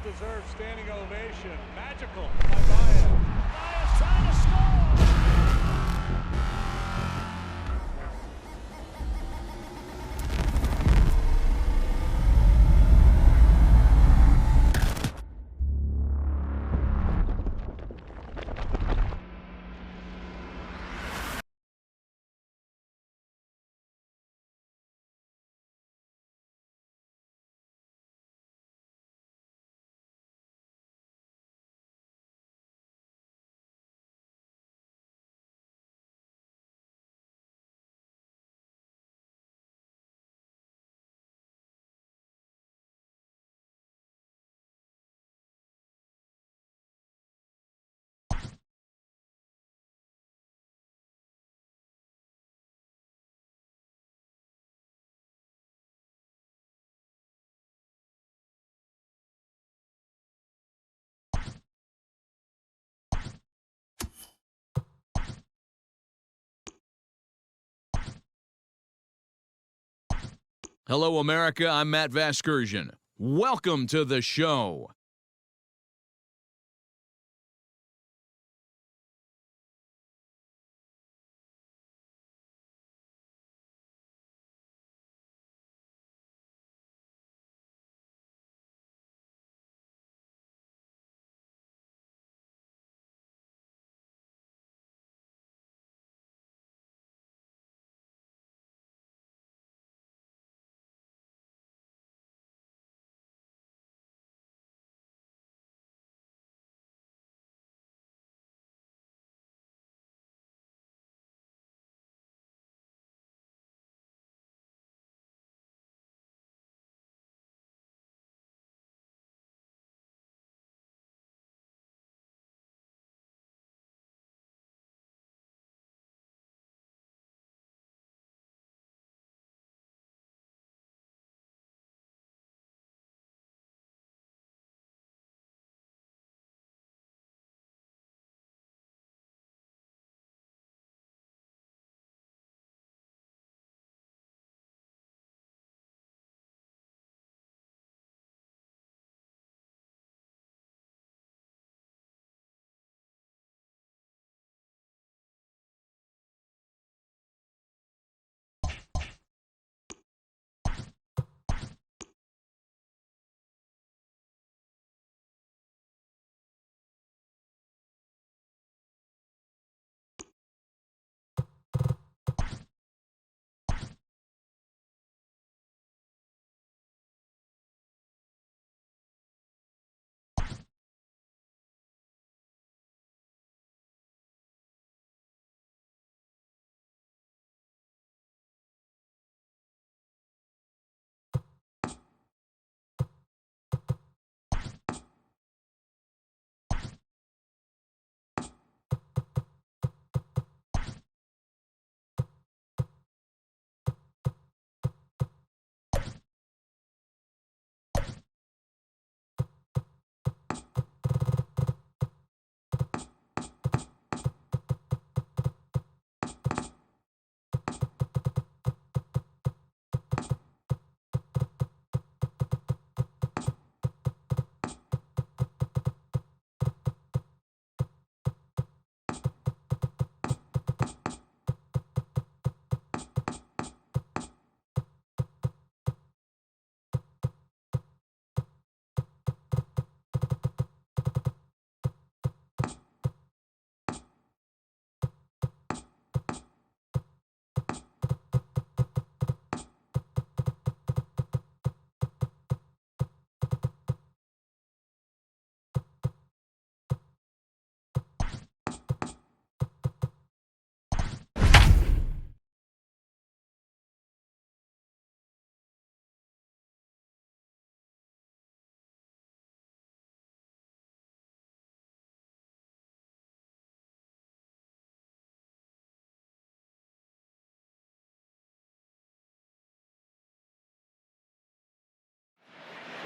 well-deserved standing ovation. Magical by Baez. Baez trying to score! Hello, America. I'm Matt Vasgersian. Welcome to the show.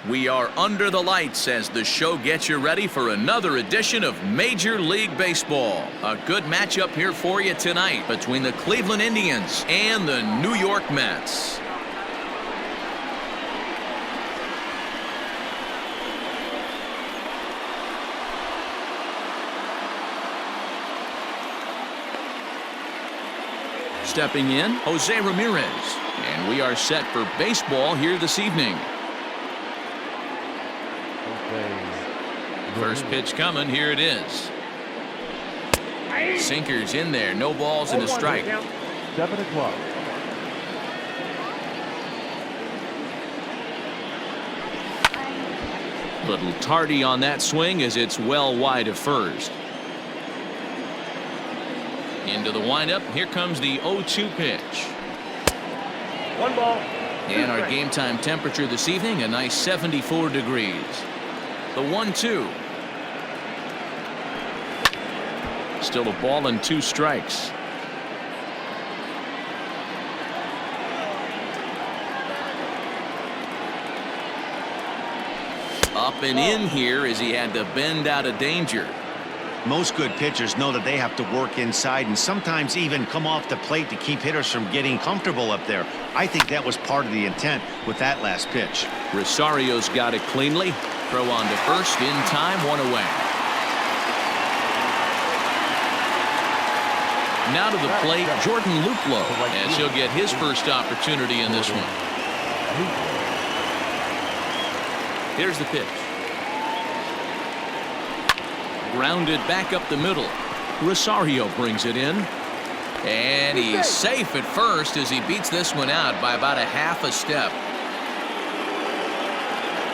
We are under the lights as the show gets you ready for another edition of Major League Baseball. A good matchup here for you tonight between the Cleveland Indians and the New York Mets. stepping in, Jose Ramirez. And we are set for baseball here this evening. First pitch coming. Here it is. Sinkers in there. No balls and a strike. 7 o'clock. Little tardy on that swing as it's well wide of first. Into the windup. Here comes the 0-2 pitch. 1 ball. And our game time temperature this evening, a nice 74 degrees. The 1-2. Still a ball and 2 strikes. Up and in here as he had to bend out of danger. Most good pitchers know that they have to work inside and sometimes even come off the plate to keep hitters from getting comfortable up there. I think that was part of the intent with that last pitch. Rosario's got it cleanly. Throw on to first in time, 1 away. Now to the plate, Jordan Luplow, as he'll get his first opportunity in this one. Here's the pitch. Grounded back up the middle. Rosario brings it in. And he's safe at first as he beats this one out by about a half a step.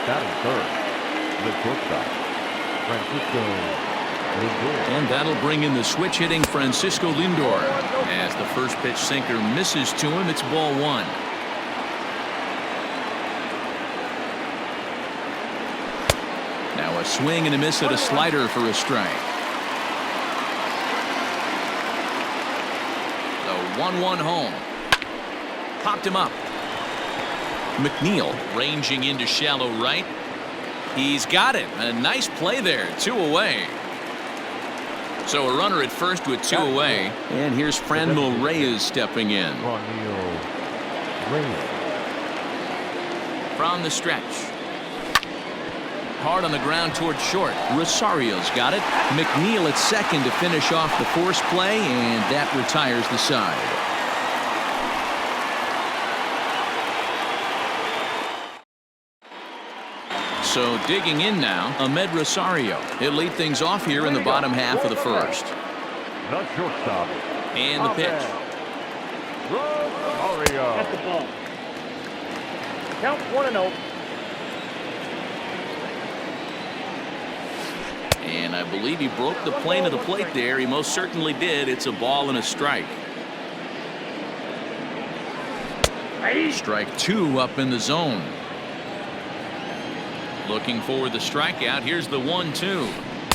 Batting third, the shortstop, Francisco Lindor. And that'll bring in the switch hitting Francisco Lindor. As the first pitch sinker misses to him, it's ball 1. Now a swing and a miss at a slider for a strike. The 1-1 home. Popped him up. McNeil ranging into shallow right. He's got it. A nice play there. 2 away. So a runner at first with 2 away. And here's Franmil Reyes stepping in. From the stretch. Hard on the ground towards short. Rosario's got it. McNeil at second to finish off the force play, and that retires the side. So digging in now, Ahmed Rosario. He'll lead things off here in the bottom half of the first. The shortstop. And the pitch. Rosario. That's the ball. Count 1-0. And I believe he broke the plane of the plate there. He most certainly did. It's a ball and a strike. Strike 2 up in the zone. Looking for the strikeout. Here's the 1-2.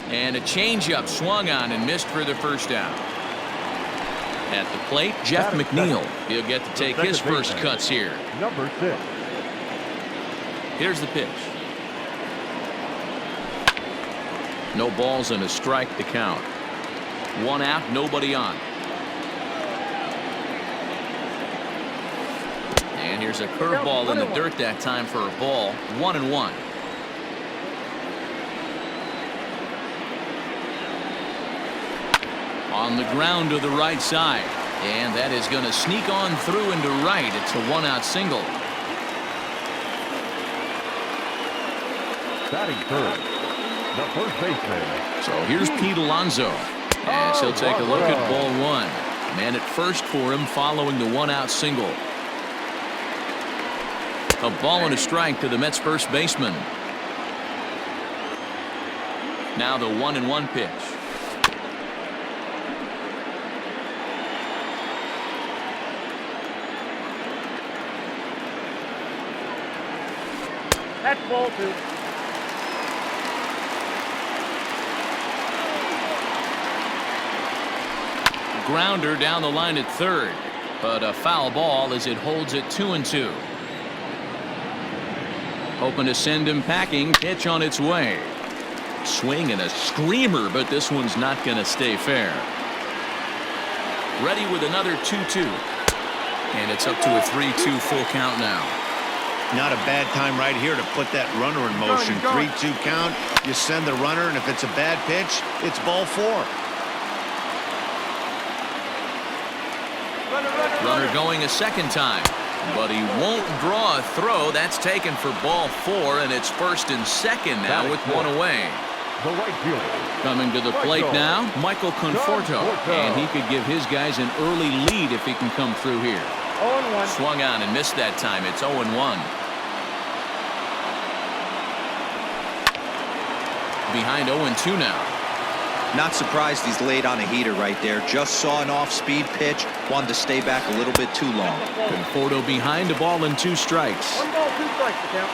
And a changeup swung on and missed for the first out. At the plate, Jeff McNeil. He'll get to take his first cuts here. Number 6. Here's the pitch. No balls and a strike to count. 1 out, nobody on. And here's a curveball in the dirt that time for a ball. 1-1. On the ground to the right side. And that is going to sneak on through into right. It's a 1-out single. Batting third, the first baseman. So here's Pete Alonso. As he'll take a look at ball 1. Man at first for him following the 1-out single. A ball and a strike to the Mets first baseman. Now the 1-1 pitch. That's ball 2. Grounder down the line at third, but a foul ball as it holds it 2-2. Hoping to send him packing. Pitch on its way. Swing and a screamer, but this one's not going to stay fair. Ready with another 2-2. And it's up to a 3-2 full count now. Not a bad time right here to put that runner in motion. 3-2 count. You send the runner, and if it's a bad pitch, it's ball 4. Runner going a second time, but he won't draw a throw. That's taken for ball 4, and it's 1st and 2nd now with 1 away. The right fielder. Coming to the plate now, Michael Conforto, and he could give his guys an early lead if he can come through here. 0-1. Swung on and missed that time. It's 0-1. Behind 0-2 now. Not surprised he's laid on a heater right there. Just saw an off-speed pitch. Wanted to stay back a little bit too long. Conforto behind, a ball and 2 strikes. 1 ball, 2 strikes to count.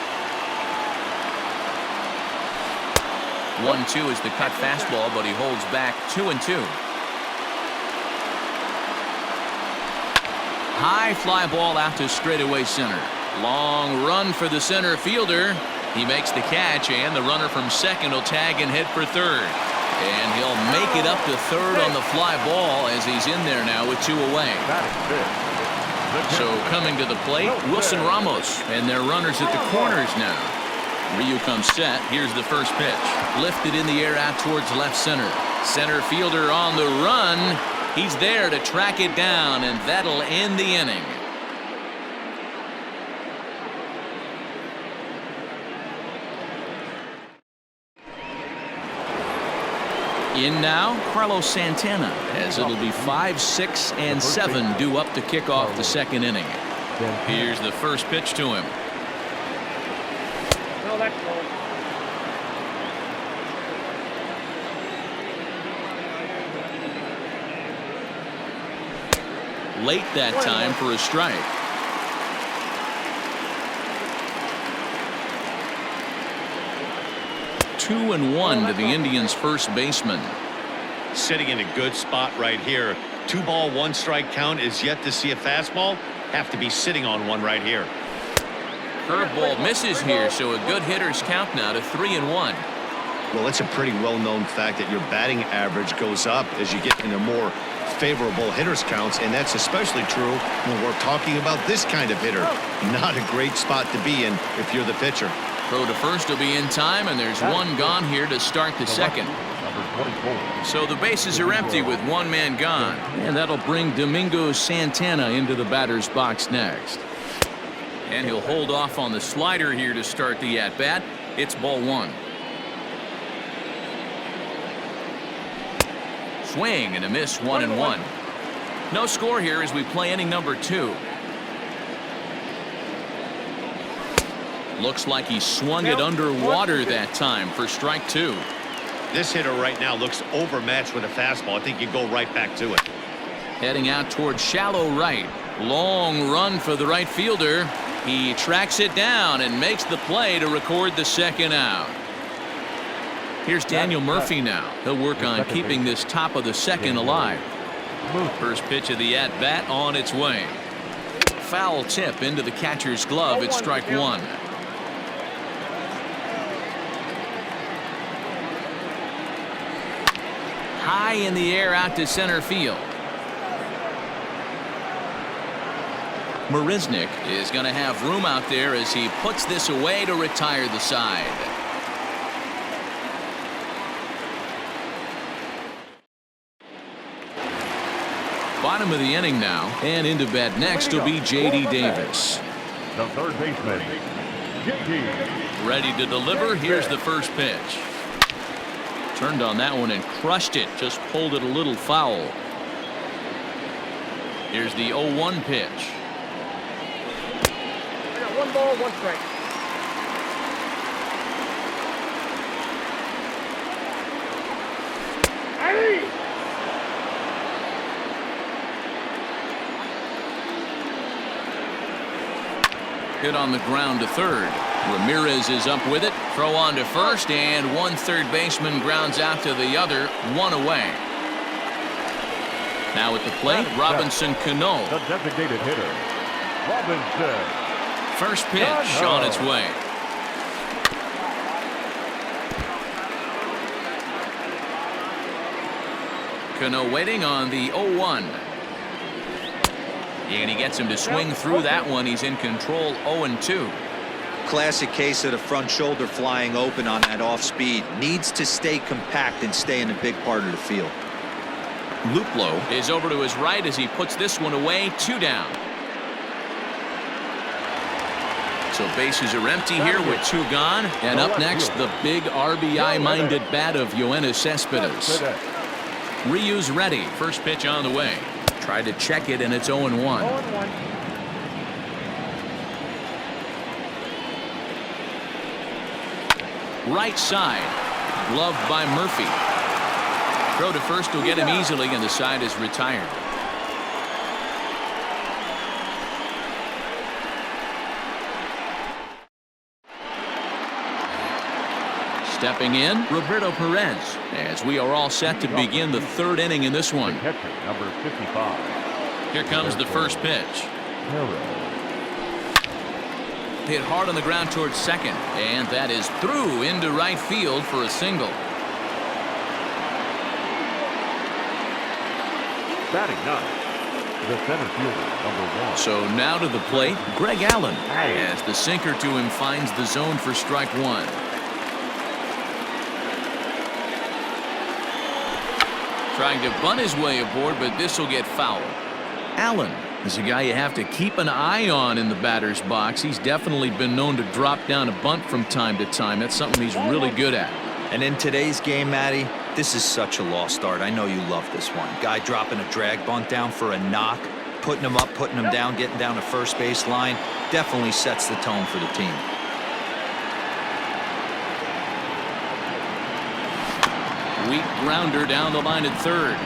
1-2 is the cut fastball, but he holds back 2-2. High fly ball out to straightaway center. Long run for the center fielder. He makes the catch, and the runner from second will tag and head for third. And he'll make it up to third on the fly ball as he's in there now with 2 away. So coming to the plate, Wilson Ramos, and their runners at the corners now. Ryu comes set. Here's the first pitch. Lifted in the air out towards left center. Center fielder on the run. He's there to track it down, and that'll end the inning. In now, Carlos Santana, as it'll be 5, 6, and 7 due up to kick off the second inning. Here's the first pitch to him. No, that's low. Late that time for a strike. Two and 1 to the Indians' first baseman. Sitting in a good spot right here. 2 ball, 1 strike count is yet to see a fastball. Have to be sitting on one right here. Curveball misses here, so a good hitter's count now to 3 and 1. Well, it's a pretty well-known fact that your batting average goes up as you get into more favorable hitters counts, and that's especially true when we're talking about this kind of hitter. Not a great spot to be in if you're the pitcher. Throw to first will be in time, and there's 1 gone here to start the second. So the bases are empty with 1 man gone, and that'll bring Domingo Santana into the batter's box next. And he'll hold off on the slider here to start the at-bat. It's ball 1. Swing and a miss, 1 and 1. No score here as we play inning number 2. Looks like he swung it underwater that time for strike 2. This hitter right now looks overmatched with a fastball. I think you go right back to it. Heading out towards shallow right. Long run for the right fielder. He tracks it down and makes the play to record the second out. Here's Daniel Murphy now. He'll work on keeping this top of the second alive. First pitch of the at-bat on its way. Foul tip into the catcher's glove. It's strike 1. High in the air out to center field. Mariznick is going to have room out there as he puts this away to retire the side. Bottom of the inning now, and into bat next will be J.D. Davis. The third baseman, J.D. Ready to deliver. Here's the first pitch. Turned on that one and crushed it. Just pulled it a little foul. Here's the 0-1 pitch. I got 1 ball, 1 strike. Hey! Hit on the ground to third. Ramirez is up with it. Throw on to first, and 1 third baseman grounds out to the other. 1 away. Now at the plate, Robinson Cano. The designated hitter, Robinson. First pitch on its way. Cano waiting on the 0-1. And he gets him to swing through that one. He's in control. 0-2. Classic case of the front shoulder flying open on that off speed. Needs to stay compact and stay in a big part of the field. Luplow is over to his right as he puts this one away. 2 down. So bases are empty here with 2 gone. And up next, the big RBI-minded bat of Yoenis Cespedes. Ryu's ready. First pitch on the way. Tried to check it, and it's 0-1. 0-1. Right side. Gloved by Murphy. Throw to first will get him easily, and the side is retired. Stepping in, Roberto Perez, as we are all set to begin the 3rd inning in this one. Catcher, number 55. Here comes the first pitch. Hit hard on the ground towards second, and that is through into right field for a single. Batting 9, the center fielder, number 1. So now to the plate, Greg Allen, as the sinker to him finds the zone for strike 1. Trying to bunt his way aboard, but this will get fouled. Allen is a guy you have to keep an eye on in the batter's box. He's definitely been known to drop down a bunt from time to time. That's something he's really good at. And in today's game, Matty, this is such a lost start. I know you love this one. Guy dropping a drag bunt down for a knock, putting him up, putting him down, getting down the first base line. Definitely sets the tone for the team. Weak grounder down the line at third.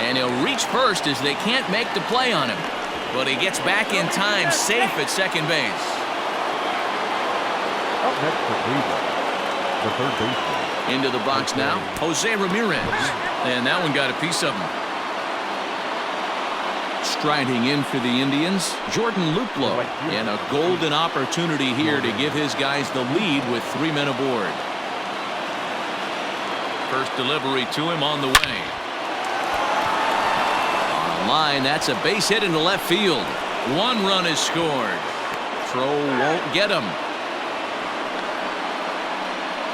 And he'll reach first as they can't make the play on him. But he gets back in time, safe at second base. Up next for Cleveland, the 3rd baseman. Into the box now, Jose Ramirez. And that one got a piece of him. Striding in for the Indians, Jordan Luplow. And a golden opportunity here to give his guys the lead with 3 men aboard. First delivery to him on the way. On a line, that's a base hit into left field. 1 run is scored. Throw won't get him.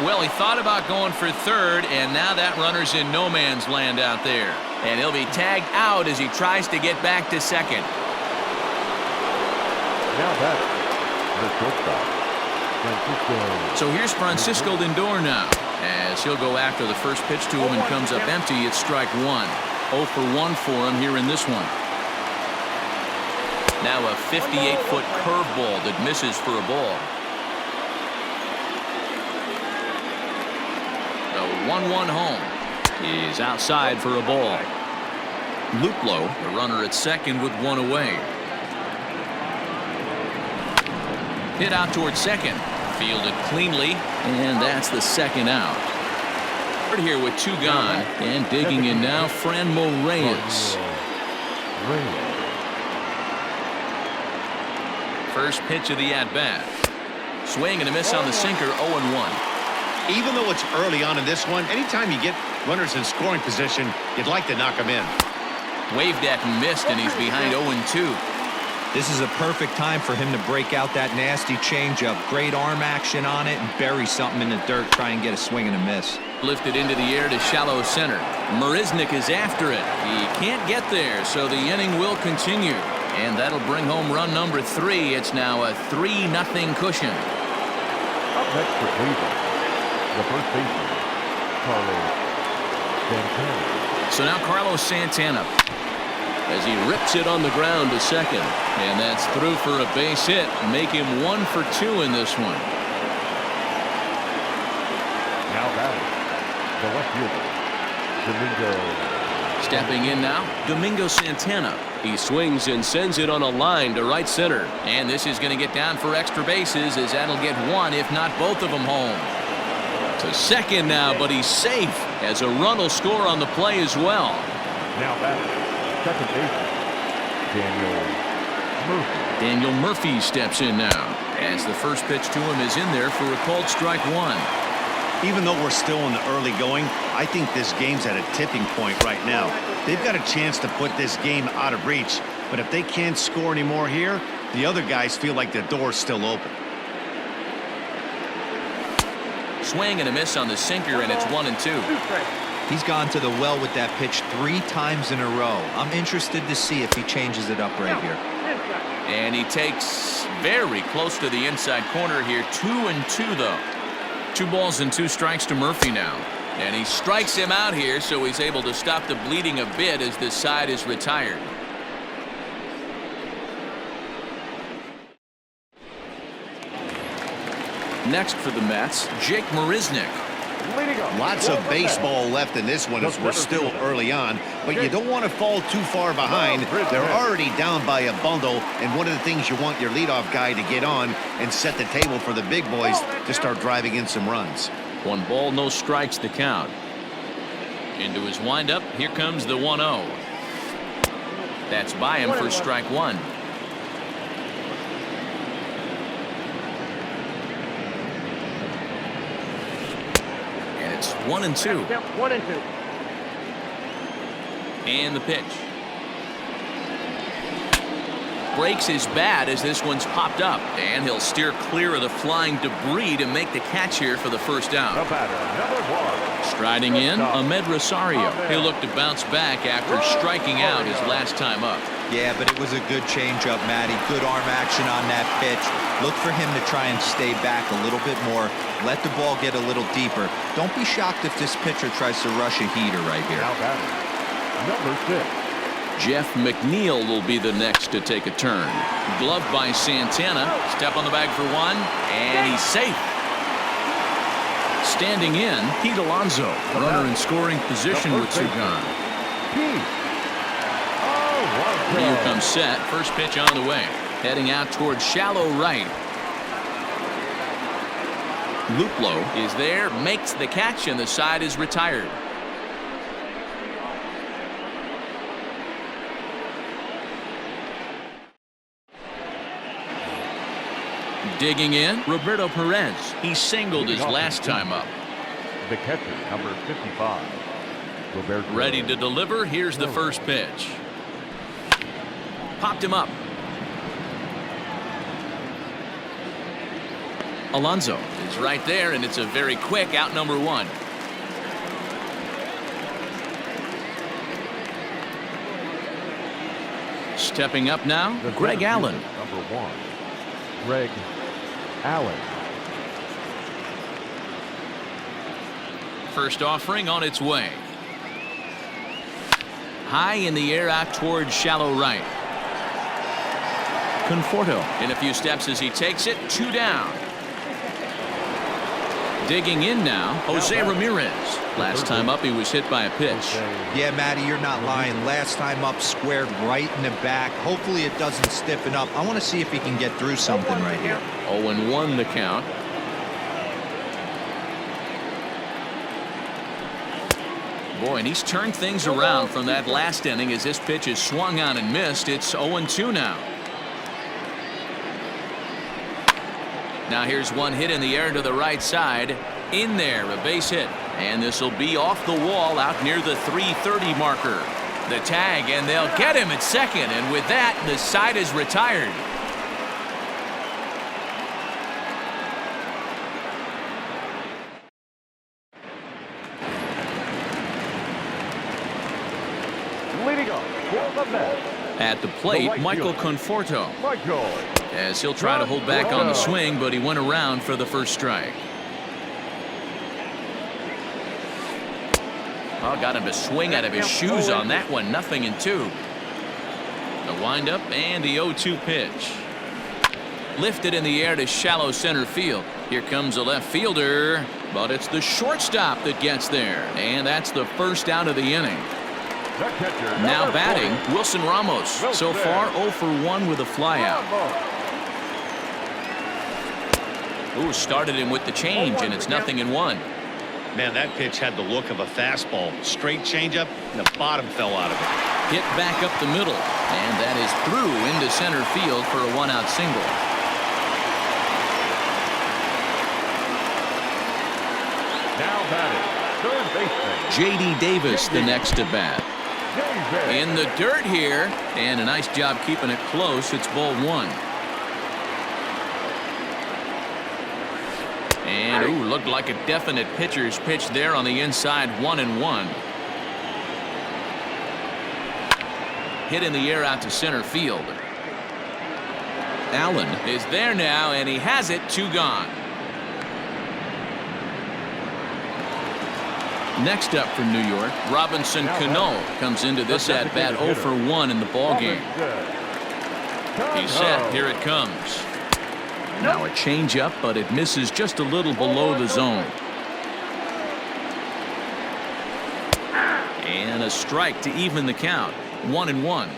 Well, he thought about going for third, and now that runner's in no man's land out there. And he'll be tagged out as he tries to get back to second. Now batter, the shortstop, Francisco. So here's Francisco Lindor now, as he'll go after the first pitch to him and comes up empty. It's strike 1. 0 for 1 for him here in this one. Now a 58-foot curveball that misses for a ball. The 1-1 home is outside for a ball. Luplow, the runner at second with 1 away. Hit out towards second. Fielded cleanly, and that's the 2nd out. Here with 2 gone, and digging in now, Franmil Reyes. First pitch of the at-bat. Swing and a miss on the sinker, 0-1. Even though it's early on in this one, anytime you get runners in scoring position, you'd like to knock them in. Waved at and missed, and he's behind 0-2. This is a perfect time for him to break out that nasty changeup. Great arm action on it and bury something in the dirt. Try and get a swing and a miss. Lifted into the air to shallow center. Mariznick is after it. He can't get there, so the inning will continue. And that'll bring home run number 3. It's now a 3-0 cushion. Up next for Cleveland, the first baseman, Carlos Santana. So now Carlos Santana, as he rips it on the ground to second. And that's through for a base hit. Make him 1 for 2 in this one. Now batting, the left fielder, Domingo. Stepping in now, Domingo Santana. He swings and sends it on a line to right center. And this is going to get down for extra bases, as that'll get 1, if not both of them, home. To second now, but he's safe, as a run will score on the play as well. Now batting, second baseman, Daniel Murphy steps in now, as the first pitch to him is in there for a called strike 1. Even though we're still in the early going, I think this game's at a tipping point right now. They've got a chance to put this game out of reach, but if they can't score anymore here, the other guys feel like the door's still open. Swing and a miss on the sinker, and it's 1-2. He's gone to the well with that pitch 3 times in a row. I'm interested to see if he changes it up right here. And he takes very close to the inside corner here. 2-2 though. 2 balls and 2 strikes to Murphy now. And he strikes him out here, so he's able to stop the bleeding a bit as this side is retired. Next for the Mets, Jake Mariznick. Lots of baseball left in this one as we're still early on, but you don't want to fall too far behind. They're already down by a bundle, and one of the things you want your leadoff guy to get on and set the table for the big boys to start driving in some runs. 1 ball, no strikes to count. Into his windup, here comes the 1-0. That's by him for strike 1. It's 1-2. 1-2. And the pitch. Breaks his bat as this one's popped up. And he'll steer clear of the flying debris to make the catch here for the first out. Striding in, Ahmed Rosario. He'll look to bounce back after striking out his last time up. Yeah, but it was a good changeup, Matty. Good arm action on that pitch. Look for him to try and stay back a little bit more. Let the ball get a little deeper. Don't be shocked if this pitcher tries to rush a heater right here. Number 6. Jeff McNeil will be the next to take a turn. Gloved by Santana. Step on the bag for 1, and he's safe. Standing in, Pete Alonso. Runner in scoring position with 2 gone. Here comes set. First pitch on the way. Heading out towards shallow right. Luplow is there, makes the catch, and the side is retired. Digging in, Roberto Perez. He singled his last time up. The catcher, number 55. Roberto. Ready to deliver. Here's the first pitch. Popped him up. Alonso is right there, and it's a very quick out number 1. Stepping up now, Greg Allen. Number 1. Greg Allen. First offering on its way. High in the air out towards shallow right. Conforto in a few steps as he takes it. 2 down. Digging in now, Jose Ramirez. Last time up, he was hit by a pitch. Yeah, Matty, you're not lying. Last time up, squared right in the back. Hopefully it doesn't stiffen up. I want to see if he can get through something right here. 0-1 the count. Boy, and he's turned things around from that last inning as this pitch is swung on and missed. It's 0-2 now. Now here's one hit in the air to the right side. In there, a base hit. And this will be off the wall out near the 330 marker. The tag, and they'll get him at second. And with that, the side is retired. Leading off for the Mets. At the plate, Michael Conforto. As he'll try to hold back on the swing, but he went around for the first strike. Well, got him to swing out of his shoes on that one. 0-2. The windup and the 0-2 pitch. Lifted in the air to shallow center field. Here comes a left fielder, but it's the shortstop that gets there. And that's the first out of the inning. Now batting, Wilson Ramos. So far 0 for 1 with a flyout. Ooh, started him with the change, and it's 0-1. Man, that pitch had the look of a fastball. Straight changeup, and the bottom fell out of it. Hit back up the middle, and that is through into center field for a 1-out single. Now batting, third baseman J.D. Davis, the next to bat. In the dirt here, and a nice job keeping it close. It's ball 1. And, ooh, looked like a definite pitcher's pitch there on the inside, 1-1. Hit in the air out to center field. Allen is there now, and he has it, 2 gone. Next up for New York, Robinson Cano comes into this at-bat 0 for 1 in the ballgame. He's set. Here it comes. Now a changeup, but it misses just a little below the zone. And a strike to even the count. 1-1.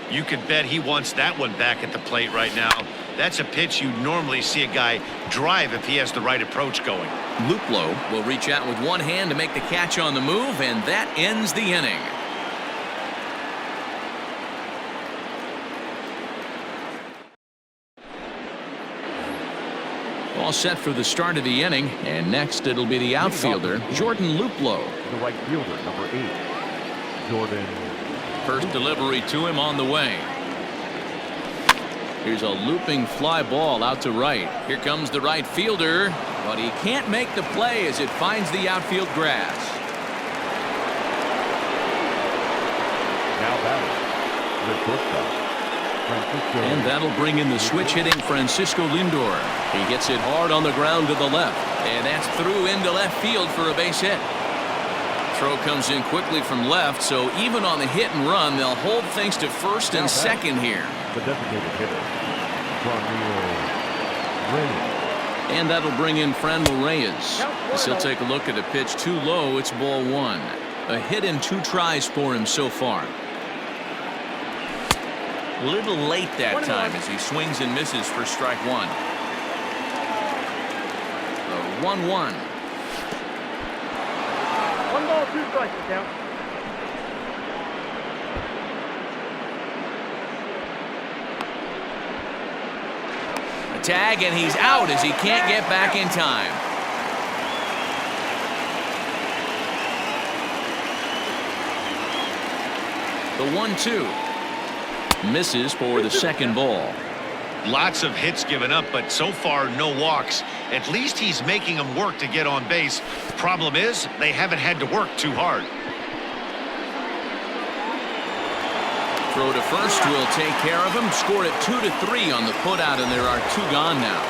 You could bet he wants that one back at the plate right now. That's a pitch you normally see a guy drive if he has the right approach going. Luplow will reach out with one hand to make the catch on the move, and that ends the inning. All set for the start of the inning, and next it'll be the outfielder, Jordan Luplow. The right fielder, number 8, Jordan. First delivery to him on the way. Here's a looping fly ball out to right. Here comes the right fielder, but he can't make the play as it finds the outfield grass. Now batting, the shortstop, Francisco. And that'll bring in the switch-hitting Francisco Lindor. He gets it hard on the ground to the left, and that's through into left field for a base hit. Throw comes in quickly from left, so even on the hit and run, they'll hold things to first and second here. The designated hitter, Reyes. And that'll bring in Franmil Reyes. As he'll take a look at a pitch too low. It's ball 1. A hit in 2 tries for him so far. A little late that time as he swings and misses for strike 1. The 1-1. 1 ball, 2 strikes to count. A tag, and he's out as he can't get back in time. The 1-2 misses for the second ball. Lots of hits given up, but so far no walks. At least he's making them work to get on base. Problem is, they haven't had to work too hard. Throw to first will take care of him. Score it 2-3 on the putout, and there are 2 gone now.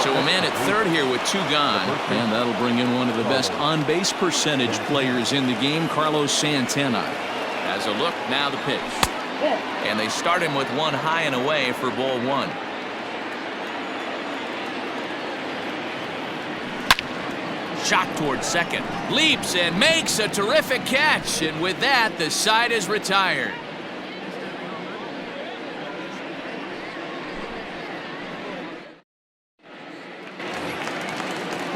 So a man at third here with 2 gone, and that'll bring in one of the best on-base percentage players in the game, Carlos Santana. As a look, now the pitch. And they start him with one high and away for ball 1. Shot towards second. Leaps and makes a terrific catch. And with that, the side is retired.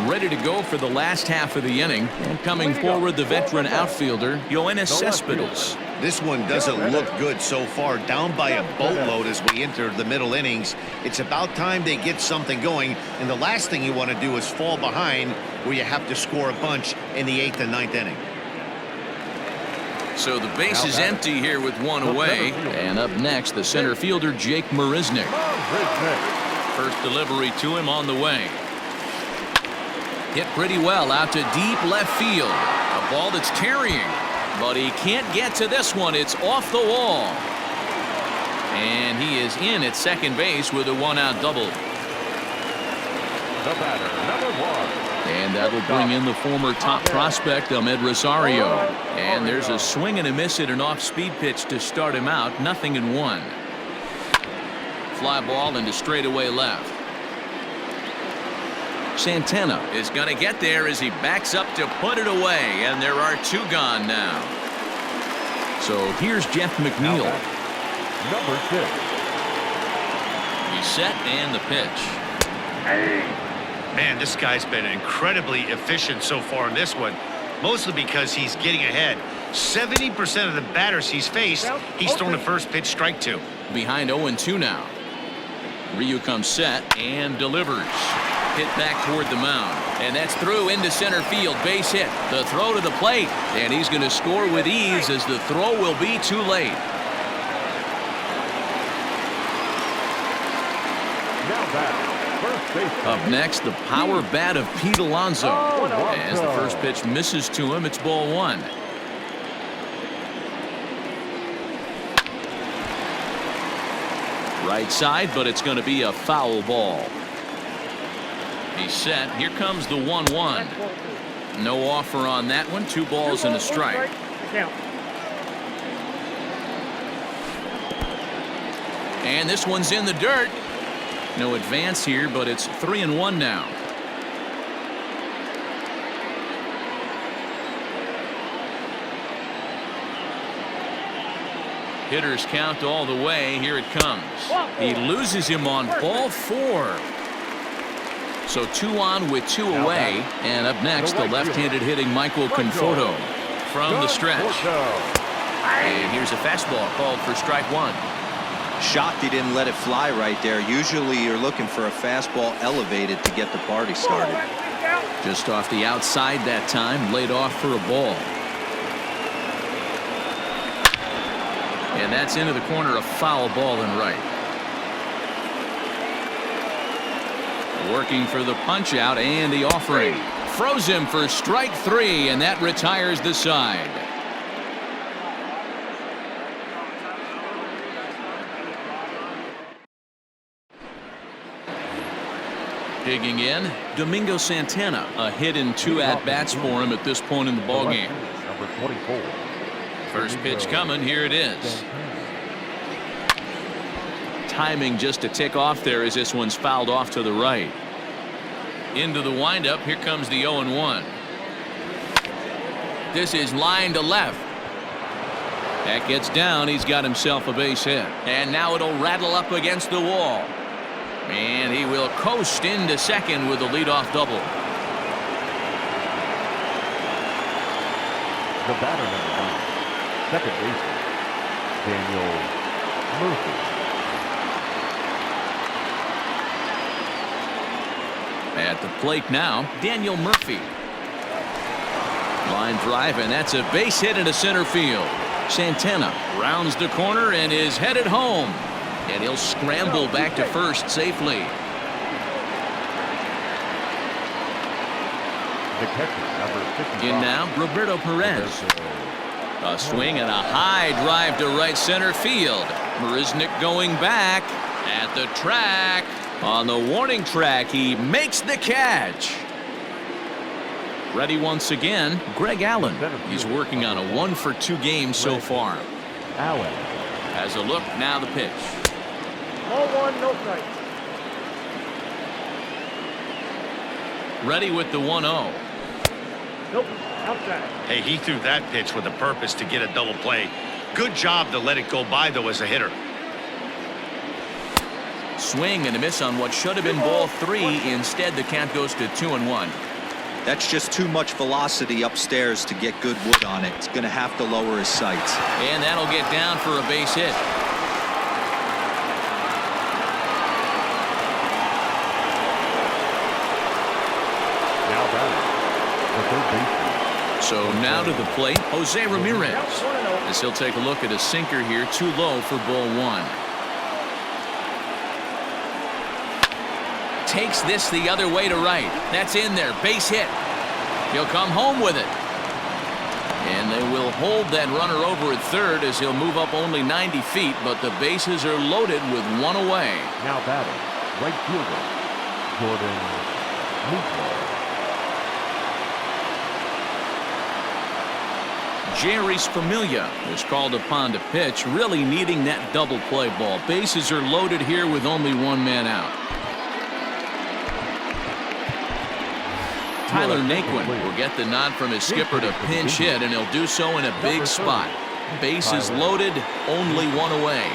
Ready to go for the last half of the inning. And coming forward, the veteran outfielder, Yoenis Cespedes. This one doesn't look good so far. Down by a boatload as we enter the middle innings. It's about time they get something going. And the last thing you want to do is fall behind where you have to score a bunch in the 8th and 9th inning. So the base is empty here with 1 away. And up next, the center fielder, Jake Mariznick. First delivery to him on the way. Hit pretty well out to deep left field. A ball that's tarrying, but he can't get to this one. It's off the wall. And he is in at second base with a 1-out double. The batter, number 1. And that'll bring in the former top prospect, Ahmed Rosario. And there's a swing and a miss at an off-speed pitch to start him out. 0-1. Fly ball into straightaway left. Santana is going to get there as he backs up to put it away, and there are 2 gone now. So here's Jeff McNeil. Number 6. He's set and the pitch. Man, this guy's been incredibly efficient so far in this one, mostly because he's getting ahead. 70% of the batters he's faced, he's thrown the first pitch strike to. Behind 0-2 now. Ryu comes set and delivers. Hit back toward the mound, and that's through into center field. Base hit. The throw to the plate, and he's going to score with ease as the throw will be too late. Now back, first Up next, the power bat of Pete Alonso. As the first pitch misses to him, it's ball one. Right side, but it's going to be a foul ball. He's set. Here comes the 1-1. No offer on that one. 2 balls and a strike. And this one's in the dirt. No advance here, but it's 3-1 now. Hitters count all the way. Here it comes. He loses him on ball 4. So 2 on with 2 away. And up next, the left-handed hitting Michael Conforto from the stretch. And here's a fastball called for strike 1. Shocked he didn't let it fly right there. Usually you're looking for a fastball elevated to get the party started. Just off the outside that time, laid off for a ball. And that's into the corner, a foul ball and right. Working for the punch out and the offering. Froze him for strike 3, and that retires the side. Digging in, Domingo Santana. A hit and 2 at-bats for him at this point in the ballgame. Number 24. First pitch coming. Here it is. Timing just to tick off there as this one's fouled off to the right. Into the windup. Here comes the 0-1. This is line to left. That gets down. He's got himself a base hit. And now it'll rattle up against the wall. And he will coast into second with a leadoff double. The batter number 9, second baseman, Daniel Murphy. At the plate now, Daniel Murphy. Line drive, and that's a base hit into center field. Santana rounds the corner and is headed home. And he'll scramble back to first safely. The catcher, number 55. In now, Roberto Perez. A swing and a high drive to right center field. Mariznick going back at the track. On the warning track, he makes the catch. Ready once again, Greg Allen. He's working on a 1-for-2 game so far. Allen has a look, now the pitch. Ball 1, no strike. Ready with the 1-0. Nope, outside. Hey, he threw that pitch with a purpose to get a double play. Good job to let it go by, though, as a hitter. Swing and a miss on what should have been ball 3. Instead, the count goes to 2-1. That's just too much velocity upstairs to get good wood on it. It's going to have to lower his sights. And that'll get down for a base hit. now batting, the third baseman. So now to the plate, Jose Ramirez. As he'll take a look at a sinker here, too low for ball 1. Takes this the other way to right. That's in there. Base hit. He'll come home with it. And they will hold that runner over at third as he'll move up only 90 feet, but the bases are loaded with one away. Now batting, right fielder, Jordan Luplow. Jerry Familia was called upon to pitch, really needing that double play ball. Bases are loaded here with only one man out. Tyler Naquin will get the nod from his skipper to pinch hit, and he'll do so in a big spot. Bases loaded, only one away.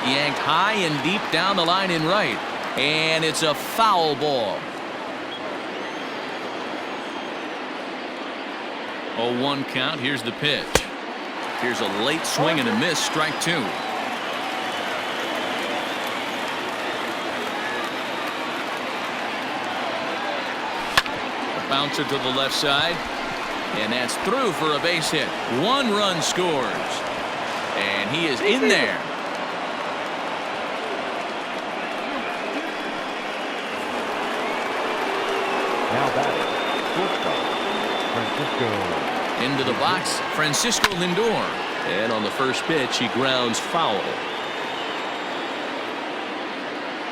Yanked high and deep down the line in right, and it's a foul ball. 0-1 count. Here's the pitch. Here's a late swing and a miss. Strike 2. Bouncer to the left side, and that's through for a base hit. 1 run scores, and he is in there. Francisco. Into the box, Francisco Lindor. And on the first pitch, he grounds foul.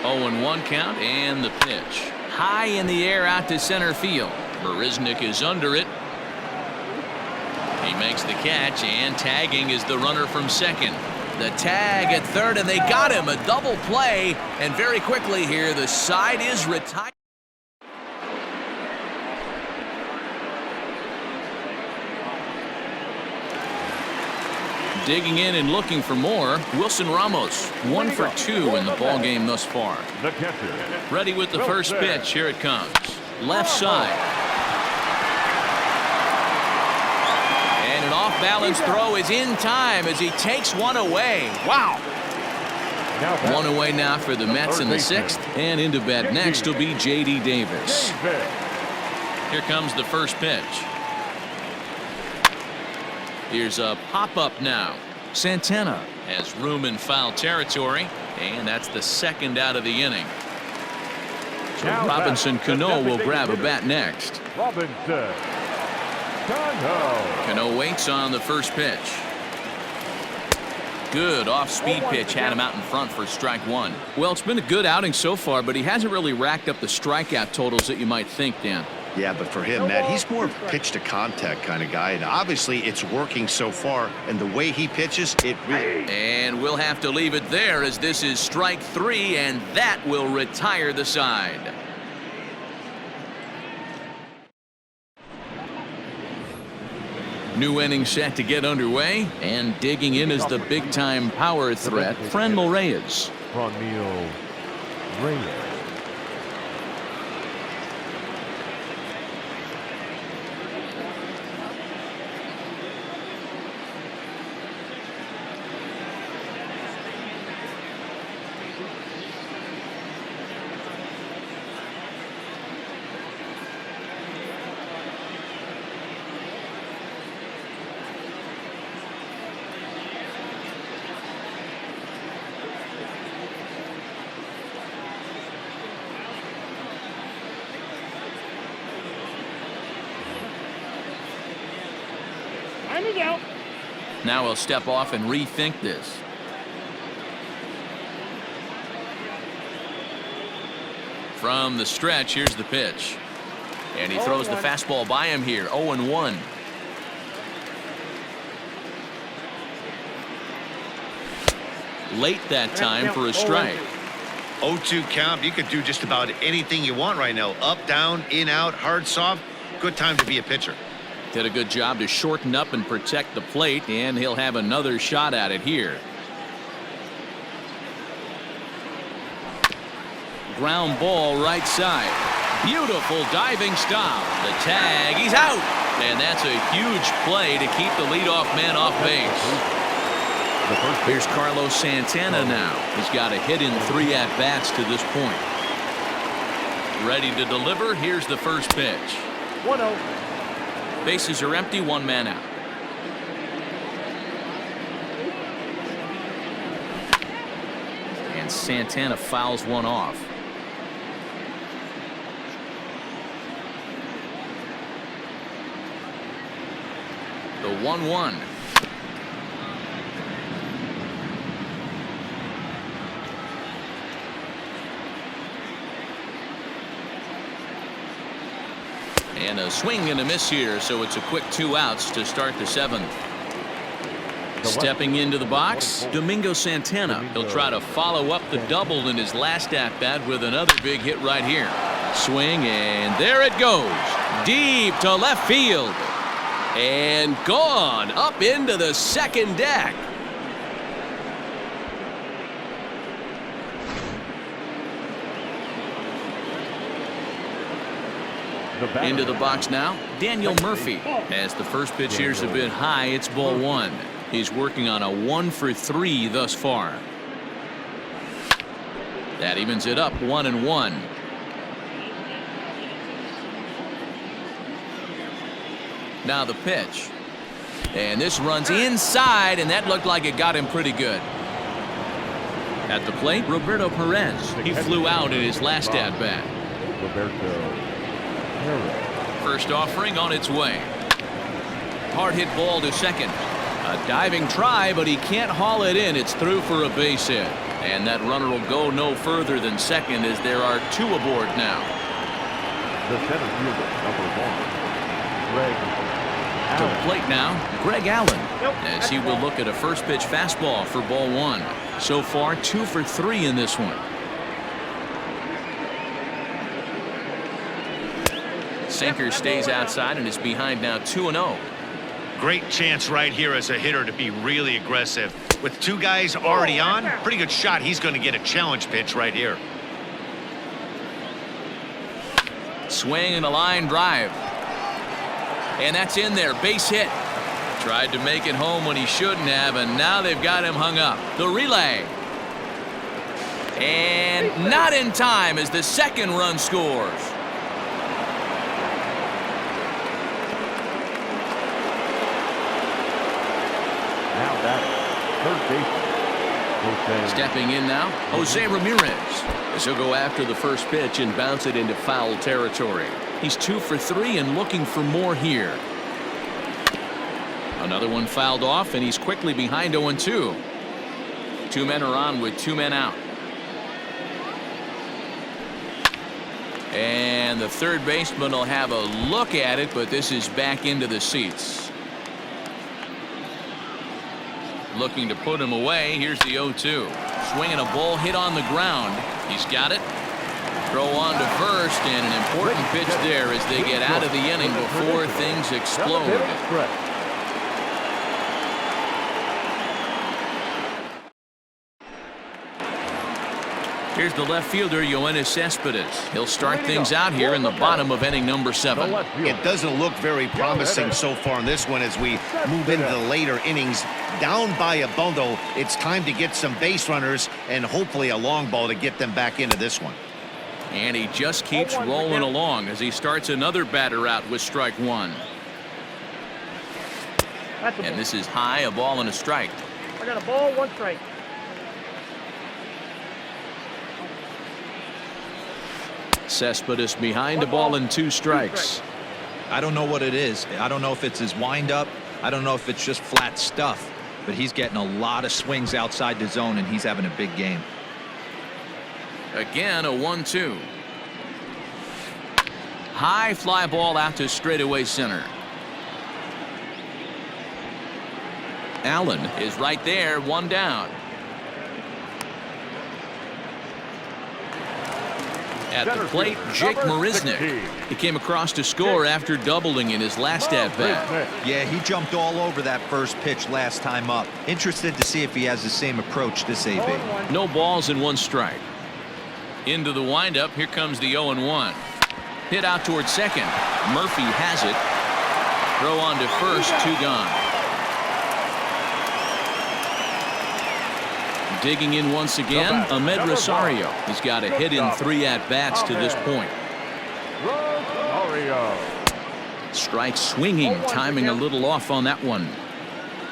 0-1 count, and the pitch. High in the air out to center field. Mariznick is under it. He makes the catch, and tagging is the runner from second. The tag at third, and they got him. A double play, and very quickly here, the side is retired. Digging in and looking for more, Wilson Ramos, 1 for 2 in the ball game thus far. The catcher. Ready with the first pitch. Here it comes. Left side. And an off-balance throw is in time as he takes one away. Wow. One away now for the Mets in the sixth. And into bat next will be J.D. Davis. Here comes the first pitch. Here's a pop-up now. Santana has room in foul territory, and that's the second out of the inning. So Robinson Cano will grab a bat next. Robinson Cano. Cano waits on the first pitch. Good off-speed pitch had him out in front for strike one. Well, it's been a good outing so far, but he hasn't really racked up the strikeout totals that you might think, Dan. Yeah, but for him, Matt, he's more of a pitch-to-contact kind of guy, and obviously it's working so far, and the way he pitches, it really... And we'll have to leave it there as this is strike three, and that will retire the side. New inning set to get underway, and digging in is the big-time power threat, Franmil Reyes. Franmil Reyes. Now he'll step off and rethink this. From the stretch, here's the pitch. And he throws the fastball by him here, 0-1. Late that time for a strike. 0-2 count. You could do just about anything you want right now. Up, down, in, out, hard, soft. Good time to be a pitcher. Did a good job to shorten up and protect the plate, and he'll have another shot at it here. Ground ball right side. Beautiful diving stop. The tag, he's out. And that's a huge play to keep the leadoff man off base. Here's Carlos Santana now. He's got a hit in 3 at-bats to this point. Ready to deliver. Here's the first pitch. 1-0. Bases are empty, 1 man out. And Santana fouls one off. The 1-1. And a swing and a miss here, so it's a quick 2 outs to start the 7th. Stepping into the box, Domingo Santana. He'll try to follow up the double in his last at-bat with another big hit right here. Swing, and there it goes. Deep to left field. And gone up into the second deck. Into the box now, Daniel Murphy. As the first pitch here's a bit high, it's ball 1. He's working on a 1 for 3 thus far. That evens it up, 1-1. Now the pitch. And this runs inside, and that looked like it got him pretty good. At the plate, Roberto Perez. He flew out in his last at-bat. Roberto Perez. First offering on its way. Hard hit ball to second. A diving try, but he can't haul it in. It's through for a base hit. And that runner will go no further than second as there are 2 aboard now. The center fielder, number 1, Greg To Allen. the plate now, Greg Allen, as he will look at a first pitch fastball for ball 1. So far, 2 for 3 in this one. Sinker stays outside and is behind now 2-0. Great chance right here as a hitter to be really aggressive. With 2 guys already on, pretty good shot. He's going to get a challenge pitch right here. Swing and a line drive. And that's in there. Base hit. Tried to make it home when he shouldn't have, and now they've got him hung up. The relay. And not in time as the second run scores. Now batting, third baseman, Jose. Stepping in now, Jose Ramirez. As he'll go after the first pitch and bounce it into foul territory. He's 2 for 3 and looking for more here. Another one fouled off, and he's quickly behind 0-2. 2 men are on with 2 men out. And the third baseman will have a look at it, but this is back into the seats. Looking to put him away. Here's the 0-2. Swinging a ball hit on the ground. He's got it. Throw on to first, and an important pitch there as they get out of the inning before things explode. Here's the left fielder, Yoenis Cespedes. He'll start things out here in the bottom of inning number 7. It doesn't look very promising so far in this one as we move into the later innings. Down by a bundle, it's time to get some base runners and hopefully a long ball to get them back into this one. And he just keeps rolling along as he starts another batter out with strike 1. And this is high, a ball and a strike. I got a ball, 1 strike. Cespedes behind a ball and 2 strikes. I don't know what it is. I don't know if it's his windup. I don't know if it's just flat stuff. But he's getting a lot of swings outside the zone, and he's having a big game. Again, a 1-2. High fly ball out to straightaway center. Allen is right there, 1 down. At the plate, Jake Mariznick. He came across to score after doubling in his last at-bat. Yeah, he jumped all over that first pitch last time up. Interested to see if he has the same approach this AB. No balls and 1 strike. Into the windup, here comes the 0-1. Hit out towards second. Murphy has it. Throw on to first, 2 gone. Digging in once again, Ahmed Rosario. He's got a hit in 3 at-bats to this point. Strike swinging, timing a little off on that one.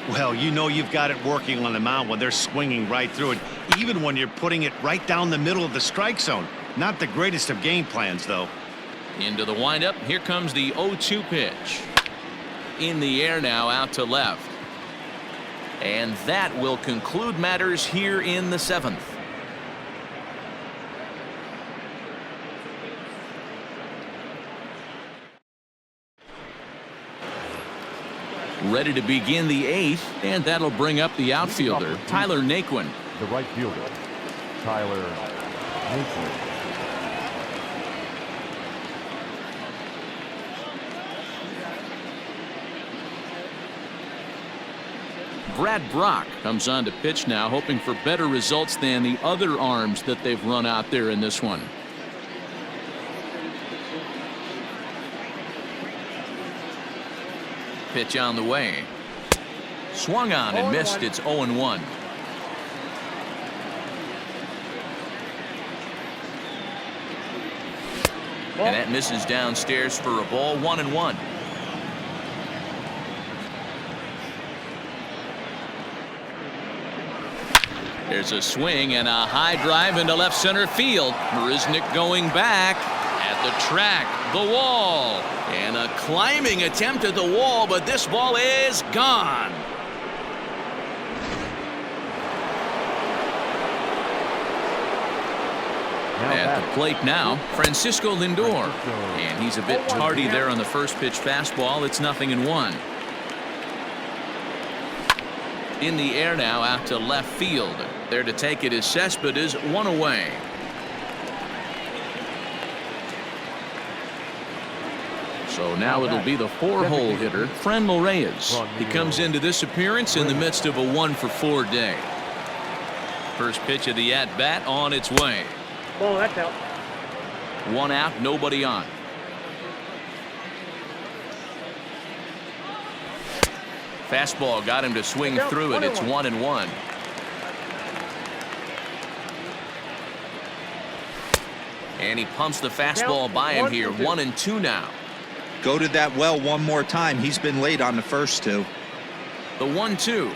Well, you know you've got it working on the mound when they're swinging right through it, even when you're putting it right down the middle of the strike zone. Not the greatest of game plans, though. Into the windup, here comes the 0-2 pitch. In the air now, out to left. And that will conclude matters here in the 7th. Ready to begin the 8th, and that'll bring up the outfielder, Tyler Naquin. The right fielder, Tyler Naquin. Brad Brock comes on to pitch now, hoping for better results than the other arms that they've run out there in this one. Pitch on the way. Swung on and missed. It's 0-1. And that misses downstairs for a ball, 1-1. There's a swing and a high drive into left center field. Mariznick going back, At the track, the wall. And a climbing attempt at the wall, but this ball is gone. At the plate now, Francisco Lindor. And he's a bit tardy there on the first pitch fastball. It's 0-1. In the air now out to left field. There to take it is Cespedes, 1 away. So now it'll be the 4-hole hitter, Franmil Reyes. He comes into this appearance in the midst of a 1-for-4 day. First pitch of the at-bat on its way. Ball, that's out. 1 out, nobody on. Fastball got him to swing through it. It's 1-1. And he pumps the fastball by him here. 1-2 now. Go to that well one more time. He's been late on the first two. The 1-2.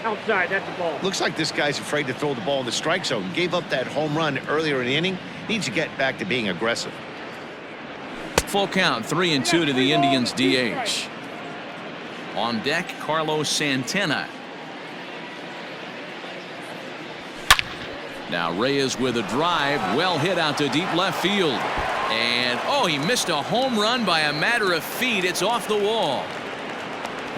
Outside, that's the ball. Looks like this guy's afraid to throw the ball in the strike zone. Gave up that home run earlier in the inning. Needs to get back to being aggressive. Full count, 3-2 to the Indians DH. On deck, Carlos Santana. Now Reyes with a drive, well hit out to deep left field. And, oh, he missed a home run by a matter of feet. It's off the wall.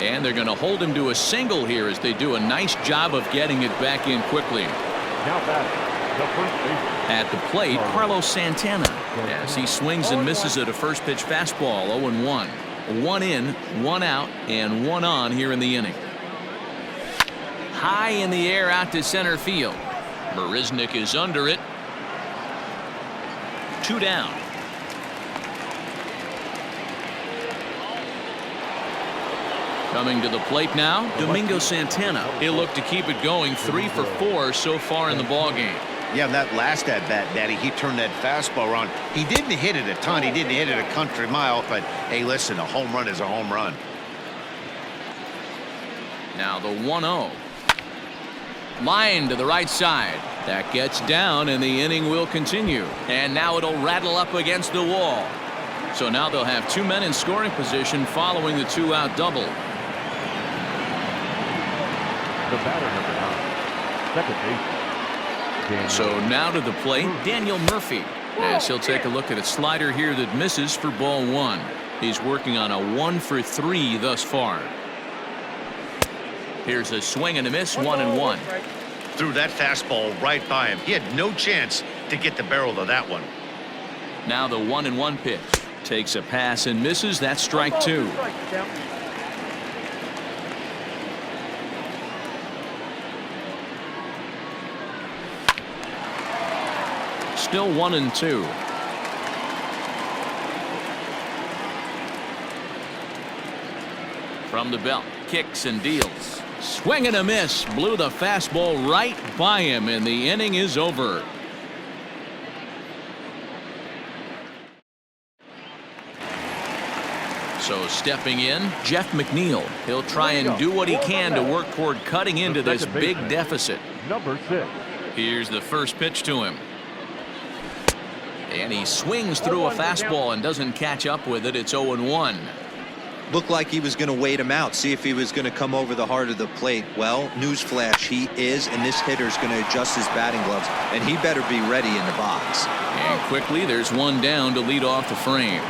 And they're going to hold him to a single here as they do a nice job of getting it back in quickly. Now batting, the first baseman. At the plate, Carlos Santana. As he swings and misses at a first pitch fastball, 0-1. 1 in, 1 out, and 1 on here in the inning. High in the air out to center field. Mariznick is under it. 2 down. Coming to the plate now, Domingo Santana. He'll look to keep it going, 3 for 4 so far in the ballgame. Yeah, that last at-bat, Daddy, he turned that fastball around. He didn't hit it a ton. He didn't hit it a country mile, but, hey, listen, a home run is a home run. Now the 1-0. Line to the right side. That gets down, and the inning will continue. And now it'll rattle up against the wall. So now they'll have 2 men in scoring position following the 2-out double. The batter, number 9, second baseman. So now to the plate, Daniel Murphy. As he'll take a look at a slider here that misses for ball 1. He's working on a 1 for 3 thus far. Here's a swing and a miss, 1-1. Threw that fastball right by him. He had no chance to get the barrel of that one. Now the 1-1 pitch. Takes a pass and misses. That's strike 2. Still 1-2. From the belt, kicks and deals. Swing and a miss. Blew the fastball right by him, and the inning is over. So stepping in, Jeff McNeil. He'll try and do what he can to work toward cutting into this big deficit. Number 6. Here's the first pitch to him. And he swings through a fastball and doesn't catch up with it. It's 0-1. Looked like he was going to wait him out, see if he was going to come over the heart of the plate. Well, newsflash, he is, and this hitter's going to adjust his batting gloves, and he better be ready in the box. And quickly, there's 1 down to lead off the frame.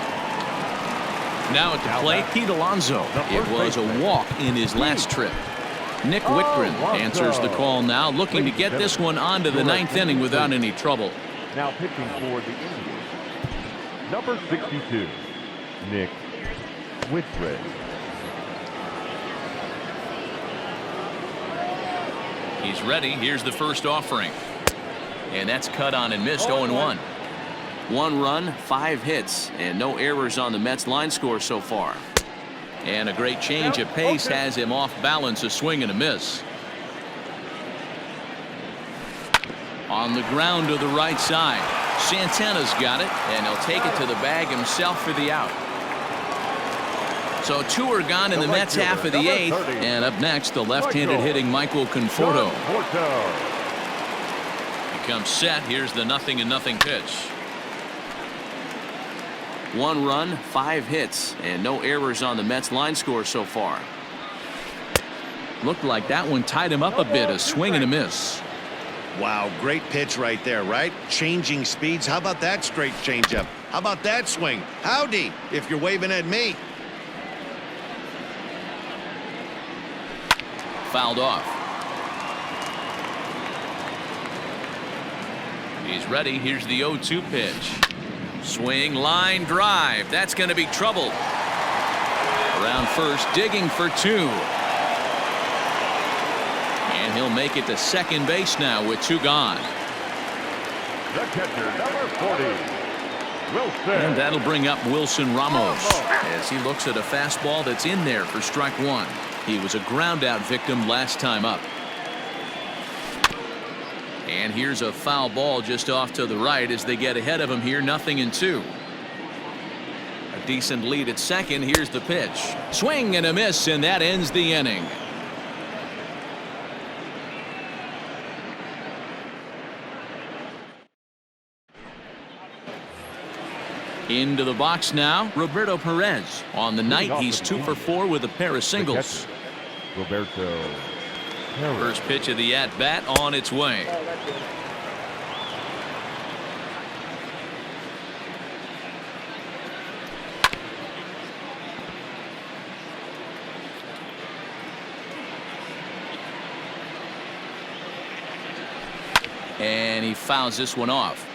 Now at the plate, Pete Alonso. It was a walk in his last trip. Nick Whitgren answers the call now, looking to get this one onto the 9th inning without any trouble. Now pitching for the Indians, number 62, Nick Whitgren. He's ready. Here's the first offering. And that's cut on and missed, 0-1. 1 run, 5 hits, and no errors on the Mets line score so far. And a great change of pace has him off balance, a swing and a miss. On the ground to the right side. Santana's got it, and he'll take it to the bag himself for the out. So 2 are gone in the Mets half of the 8th. And up next, the left-handed hitting Michael Conforto. He comes set. Here's the 0-0 pitch. 1 run, 5 hits, and no errors on the Mets line score so far. Looked like that one tied him up a bit. A swing and a miss. Wow, great pitch right there, right? Changing speeds. How about that straight changeup? How about that swing? Howdy, if you're waving at me. Fouled off. He's ready. Here's the 0-2 pitch. Swing, line, drive. That's going to be trouble. Around first, digging for 2. And he'll make it to second base now with 2 gone. The catcher, number 40, Wilson. And that'll bring up Wilson Ramos as he looks at a fastball that's in there for strike 1. He was a ground out victim last time up. And here's a foul ball just off to the right as they get ahead of him here. 0-2. A decent lead at second. Here's the pitch. Swing and a miss, and that ends the inning. Into the box now, Roberto Perez. On the night, he's 2 for 4 with a pair of singles. Roberto Perez. First pitch of the at-bat on its way. And he fouls this one off.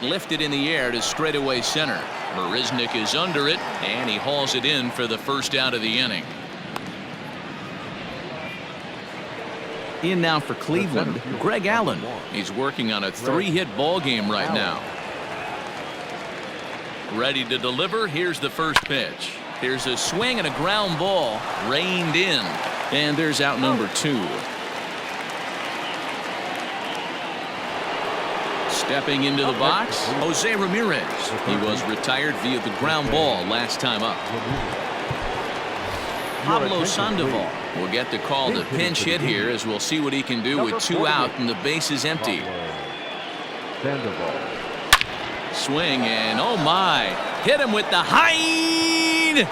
Lifted in the air to straightaway center. Mariznick is under it, and he hauls it in for the first out of the inning. In now for Cleveland, Greg Allen. He's working on a 3-hit ball game right now. Ready to deliver. Here's the first pitch. Here's a swing and a ground ball reined in, and there's out number 2. Stepping into the box, Jose Ramirez. He was retired via the ground ball last time up. Pablo Sandoval will get the call to pinch hit here, as we'll see what he can do with 2 out and the base is empty. Swing and oh my, hit him with the hind.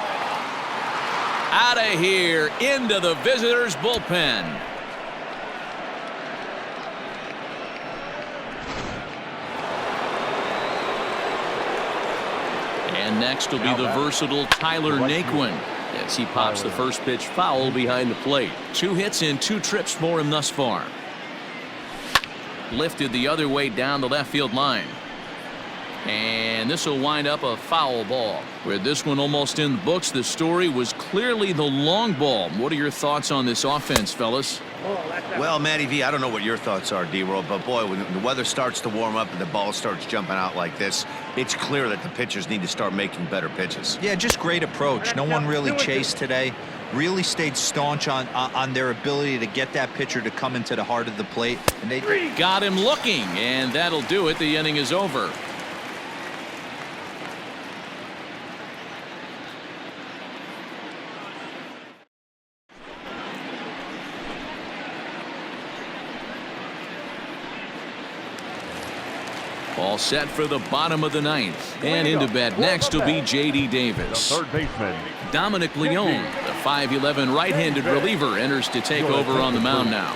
Out of here into the visitors' bullpen. And next will be the versatile Tyler Naquin as he pops the first pitch foul behind the plate. 2 hits and 2 trips for him thus far. Lifted the other way down the left field line. And this will wind up a foul ball. With this one almost in the books, the story was clearly the long ball. What are your thoughts on this offense, fellas? Well, Matty V, I don't know what your thoughts are, D-Roll, but boy, when the weather starts to warm up and the ball starts jumping out like this, it's clear that the pitchers need to start making better pitches. Yeah, just great approach. No one really chased today. Really stayed staunch on their ability to get that pitcher to come into the heart of the plate. And they got him looking, and that'll do it. The inning is over. All set for the bottom of the 9th. And into bat next will be J.D. Davis. Third baseman, Dominic Leone, the 5'11" right-handed reliever, enters to take over on the mound now.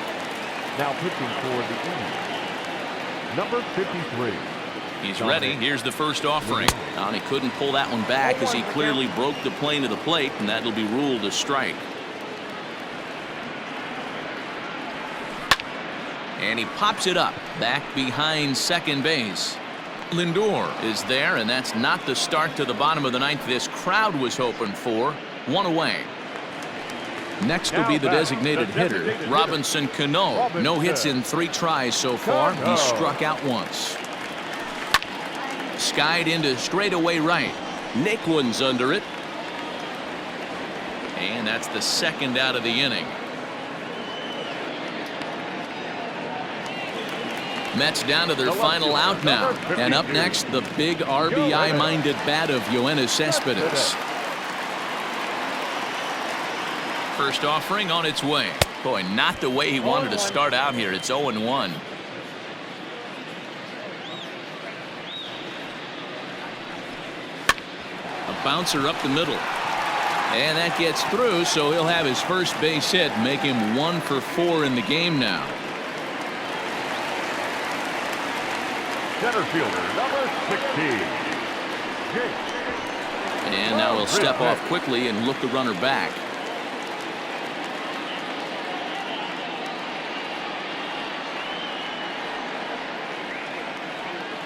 Now pitching for the Indians, number 53. He's ready. Here's the first offering. And he couldn't pull that one back as he clearly broke the plane of the plate, and that'll be ruled a strike. And he pops it up back behind second base. Lindor is there, and that's not the start to the bottom of the 9th this crowd was hoping for. 1 away. Next will be the designated hitter, Robinson Cano. No hits in 3 tries so far. He struck out once. Skied into straightaway right. Naquin's under it. And that's the second out of the inning. Mets down to their final out now. And up next, the big RBI-minded bat of Yoenis Cespedes. First offering on its way. Boy, not the way he wanted to start out here. It's 0-1. bouncer up the middle. And that gets through, so he'll have his first base hit, make him 1 for 4 in the game now. Center fielder, number 16. And now he'll step off quickly and look the runner back.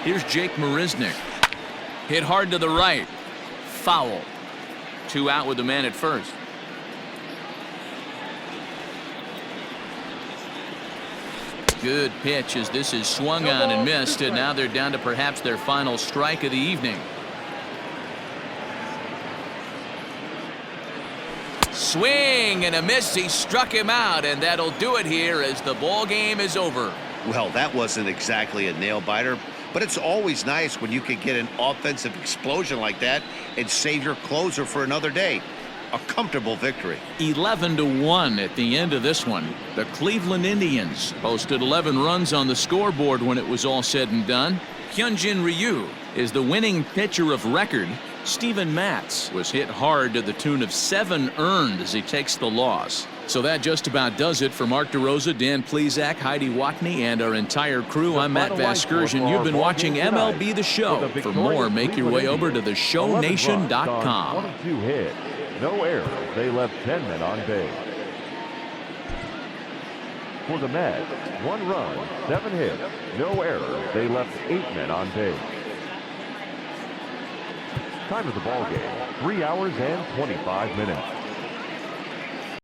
Here's Jake Mariznick. Hit hard to the right. Foul. 2 out with the man at first. Good pitch as this is swung on and missed, and now they're down to perhaps their final strike of the evening. Swing and a miss. He struck him out, and that'll do it here as the ball game is over. Well, that wasn't exactly a nail-biter, but it's always nice when you can get an offensive explosion like that and save your closer for another day. A comfortable victory. 11-1 at the end of this one. The Cleveland Indians posted 11 runs on the scoreboard when it was all said and done. Hyunjin Ryu is the winning pitcher of record. Steven Matz was hit hard to the tune of 7 earned as he takes the loss. So that just about does it for Mark DeRosa, Dan Plesac, Heidi Watney, and our entire crew. I'm Matt Vasgersian. You've been watching MLB The Show. For more, make your way over to theshownation.com. 22 hits, no errors. They left 10 men on base. For the Mets, 1 run, 7 hits, no errors. They left 8 men on base. Time of the ball game, 3 hours and 25 minutes.